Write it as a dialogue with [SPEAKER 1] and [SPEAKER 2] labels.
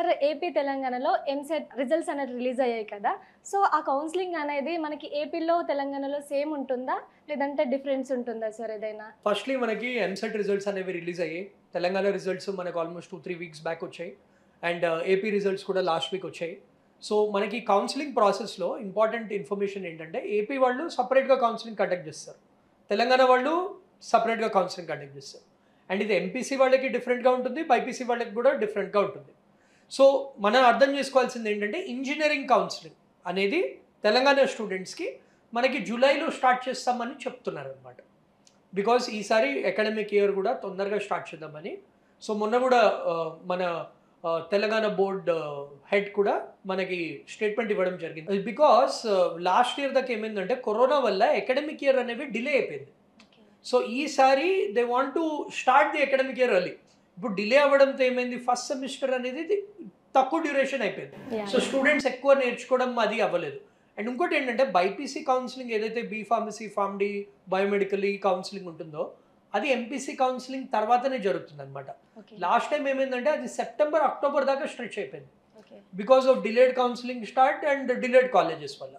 [SPEAKER 1] Sir AP తెలంగాణలో EAMCET results అనేది release అయ్యాయి కదా! సో, ఆ కౌన్సెలింగ్ అనేది మనకి ఏపీలో, తెలంగాణలో సేమ్ ఉంటుందా? లేదంటే డిఫరెన్స్ ఉంటుందా సార్ ఏదైనా?
[SPEAKER 2] ఫస్ట్‌లీ మనకి ఎంసెట్ రిజల్ట్స్ అనేవి రిలీజ్ అయ్యాయి. తెలంగాణ రిజల్ట్స్ మనకు ఆల్మోస్ట్ 2, 3 వీక్స్ బ్యాక్ వచ్చాయి. అండ్ ఏపీ రిజల్ట్స్ కూడా లాస్ట్ వీక్ వచ్చాయి. సో, మనకి కౌన్సెలింగ్ ప్రాసెస్‌లో ఇంపార్టెంట్ ఇన్ఫర్మేషన్ ఏంటంటే, ఏపీ వాళ్ళు సెపరేట్‌గా కౌన్సెలింగ్ కండక్ట్ చేస్తారు. తెలంగాణ వాళ్ళు సెపరేట్‌గా కౌన్సెలింగ్ కండక్ట్ చేస్తారు. అండ్ ఇది ఎంపీసీ వాళ్ళకి డిఫరెంట్‌గా ఉంటుంది. బైపీసీ వాళ్ళకి కూడా డిఫరెంట్‌గా ఉంటుంది. సో, మనం అర్థం చేసుకోవాల్సింది ఏంటంటే, ఇంజినీరింగ్ కౌన్సెలింగ్ అనేది తెలంగాణ స్టూడెంట్స్‌కి మనకి జూలైలో స్టార్ట్ చేస్తామని చెప్తున్నారనమాట. బికాజ్ ఈసారి అకాడమిక్ ఇయర్ కూడా తొందరగా స్టార్ట్ చేద్దామని. సో, మొన్న కూడా మన తెలంగాణ బోర్డ్ హెడ్ కూడా మనకి స్టేట్మెంట్ ఇవ్వడం జరిగింది. బికాస్ లాస్ట్ ఇయర్ దాకా ఏమైందంటే కరోనా వల్ల అకాడమిక్ ఇయర్ అనేవి డిలే అయిపోయింది. సో, ఈసారి they want to start the academic year early. ఇప్పుడు డిలే అవ్వడంతో ఏమైంది, ఫస్ట్ సెమిస్టర్ అనేది తక్కువ డ్యూరేషన్ అయిపోయింది. సో, స్టూడెంట్స్ ఎక్కువ నేర్చుకోవడం అది అవ్వలేదు. అండ్ ఇంకోటి ఏంటంటే బైపీసీ కౌన్సిలింగ్ ఏదైతే బీ ఫార్మసీ, ఫార్మడీ, బయోమెడికల్ ఈ కౌన్సిలింగ్ ఉంటుందో అది ఎంపీసీ కౌన్సిలింగ్ తర్వాతనే జరుగుతుంది అనమాట. లాస్ట్ టైం ఏమైందంటే అది సెప్టెంబర్, అక్టోబర్ దాకా స్ట్రెచ్ అయిపోయింది. Because of delayed counselling start and delayed colleges వల్ల.